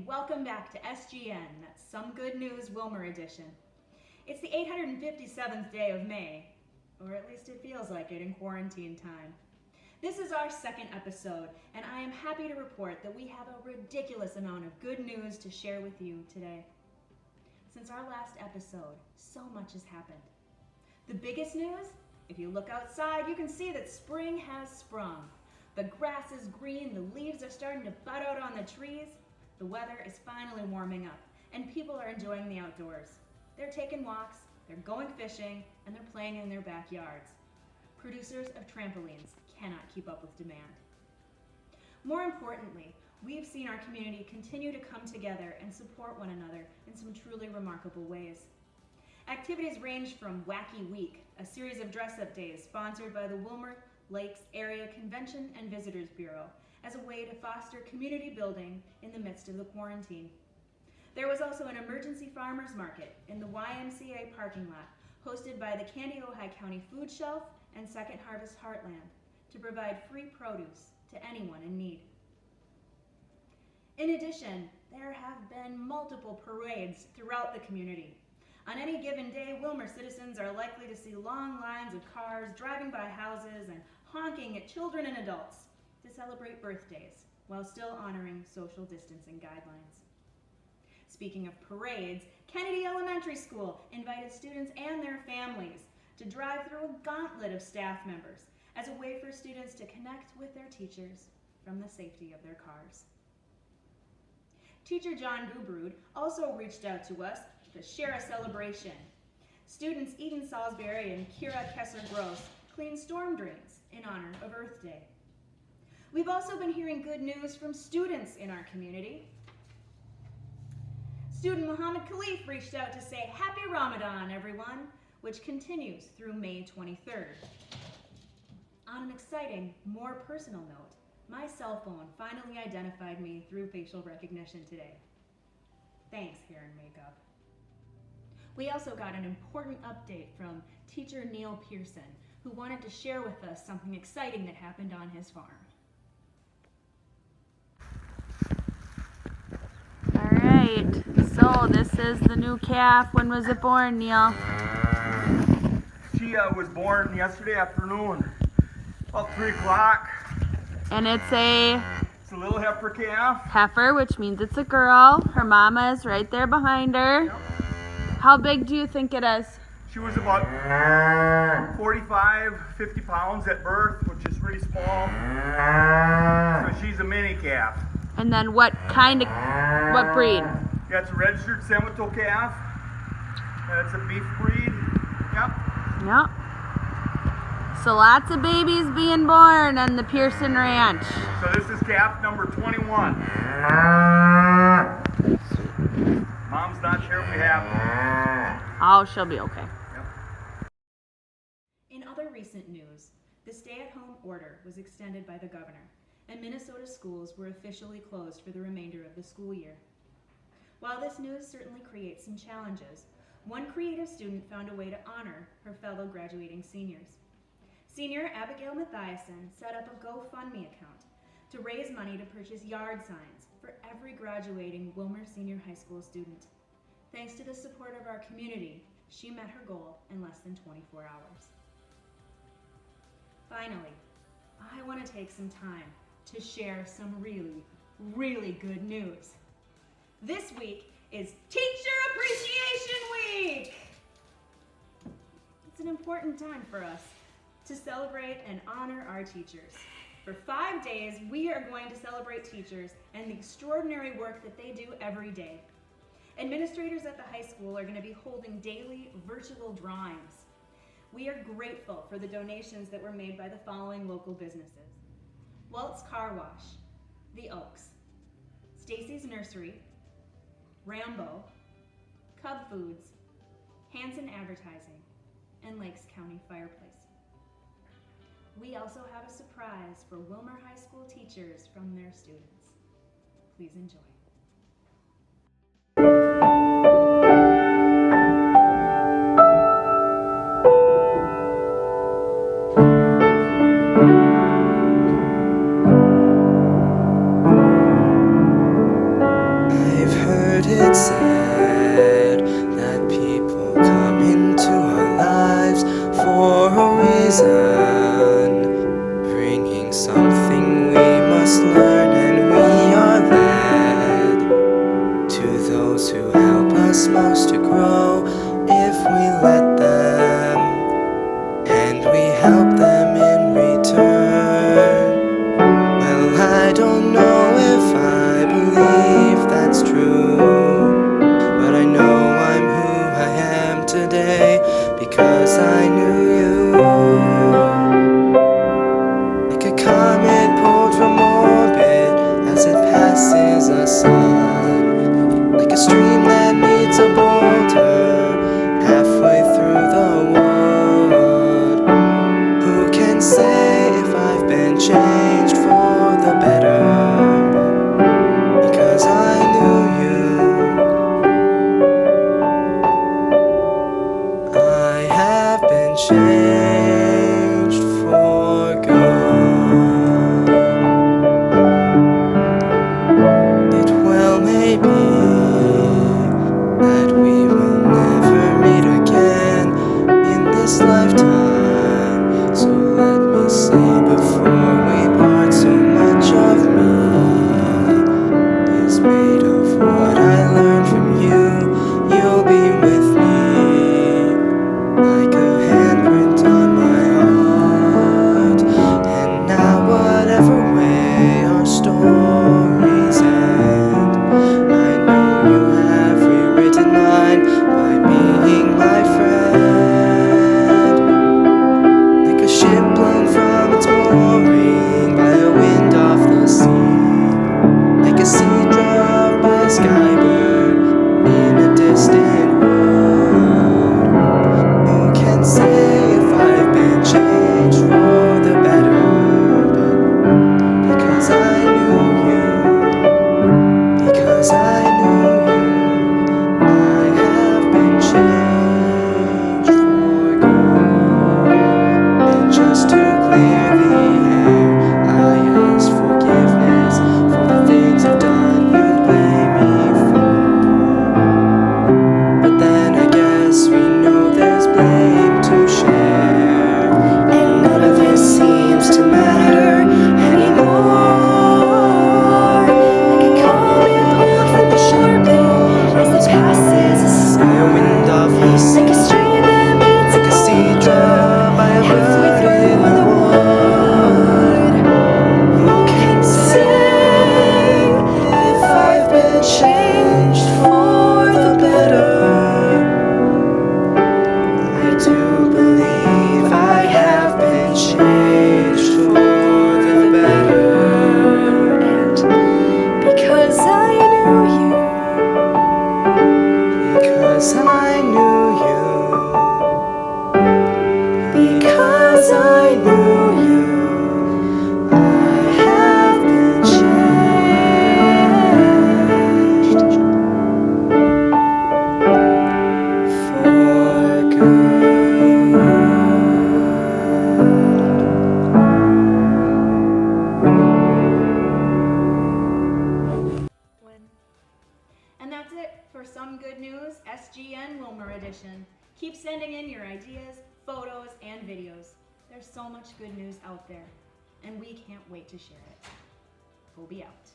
and welcome back to SGN, that's Some Good News Willmar Edition. It's the 857th day of May, or at least it feels like it in quarantine time. This is our second episode, and I am happy to report that we have a ridiculous amount of good news to share with you today. Since our last episode, so much has happened. The biggest news? If you look outside, you can see that spring has sprung. The grass is green, the leaves are starting to bud out on the trees. The weather is finally warming up, and people are enjoying the outdoors. They're taking walks, they're going fishing, and they're playing in their backyards. Producers of trampolines cannot keep up with demand. More importantly, we've seen our community continue to come together and support one another in some truly remarkable ways. Activities range from Wacky Week, a series of dress-up days sponsored by the Willmar Lakes Area Convention and Visitors Bureau as a way to foster community building in the midst of the quarantine. There was also an emergency farmers market in the YMCA parking lot hosted by the Candy Ojai County Food Shelf and Second Harvest Heartland to provide free produce to anyone in need. In addition, there have been multiple parades throughout the community. On any given day, Willmar citizens are likely to see long lines of cars driving by houses and honking at children and adults to celebrate birthdays while still honoring social distancing guidelines. Speaking of parades, Kennedy Elementary School invited students and their families to drive through a gauntlet of staff members as a way for students to connect with their teachers from the safety of their cars. Teacher John Gubrud also reached out to us to share a celebration. Students Eden Salisbury and Kira Kessler-Gross cleaned storm drains in honor of Earth Day. We've also been hearing good news from students in our community. Student Muhammad Khalif reached out to say Happy Ramadan, everyone, which continues through May 23rd. On an exciting, more personal note, my cell phone finally identified me through facial recognition today. Thanks, hair and makeup. We also got an important update from teacher Neil Pearson, who wanted to share with us something exciting that happened on his farm. All right, so this is the new calf. When was it born, Neil? She was born yesterday afternoon, about 3 o'clock. And it's a It's a little heifer calf. heifer, which means it's a girl. Her mama is right there behind her. Yep. How big do you think it is? She was about 45, 50 pounds at birth, which is pretty small. So she's a mini calf. And then what breed? That's a registered Seminole calf. That's a beef breed. Yep. Yep. So lots of babies being born on the Pearson Ranch. So this is calf number 21. Mom's not sure if we have one. Oh, she'll be okay. Yep. In other recent news, the stay-at-home order was extended by the governor, and Minnesota schools were officially closed for the remainder of the school year. While this news certainly creates some challenges, one creative student found a way to honor her fellow graduating seniors. Senior Abigail Mathiasen set up a GoFundMe account to raise money to purchase yard signs for every graduating Willmar Senior High School student. Thanks to the support of our community, she met her goal in less than 24 hours. Finally, I want to take some time to share some really, really good news. This week is Teacher Appreciation Week! It's an important time for us to celebrate and honor our teachers. For 5 days, we are going to celebrate teachers and the extraordinary work that they do every day. Administrators at the high school are going to be holding daily virtual drawings. We are grateful for the donations that were made by the following local businesses: Walt's Car Wash, The Oaks, Stacy's Nursery, Rambo, Cub Foods, Hanson Advertising, and Lakes County Fireplace. We also have a surprise for Willmar High School teachers from their students. Please enjoy. to grow if we let them, and we help them in return. Well, I don't know if I believe that's true, but I know I'm who I am today because I knew you. Like a comet pulled from orbit as it passes a sun, like a stream that meets a boulder halfway through the wood. Who can say if I've been changed for the better? Because I knew you. I have been changed for good. It well may be that we will never meet again in this lifetime. So let me say before we part, so much of me is made of what I learned from you. You'll be with me like a handprint on my heart. And now whatever way our stories end, I know you have rewritten mine by being my friend. Like a ship blown from its mooring by a wind off the sea, like a seed dropped by a skybird in a distant wood. Who can say if I've been changed for the better? But because I knew you, because I knew you, I have been changed for good. And just to clear the air, I ask forgiveness for the things I've done you blame me for. But then I guess we know there's blame to share, and none of this seems to matter anymore. Like a comet pulled from the orbit as it passes a sun, by a wind off the sea, like a stream that meets like a seed dropped by a bird in the wood. Who can say if I've been changed for the better? I do believe I have been changed for the better. And because I knew you, because I knew you, because I knew you, I have been changed for good. And that's it for Some Good News SGN Willmar Edition. Keep sending in your ideas, photos, and videos. There's so much good news out there, and we can't wait to share it. We'll be out.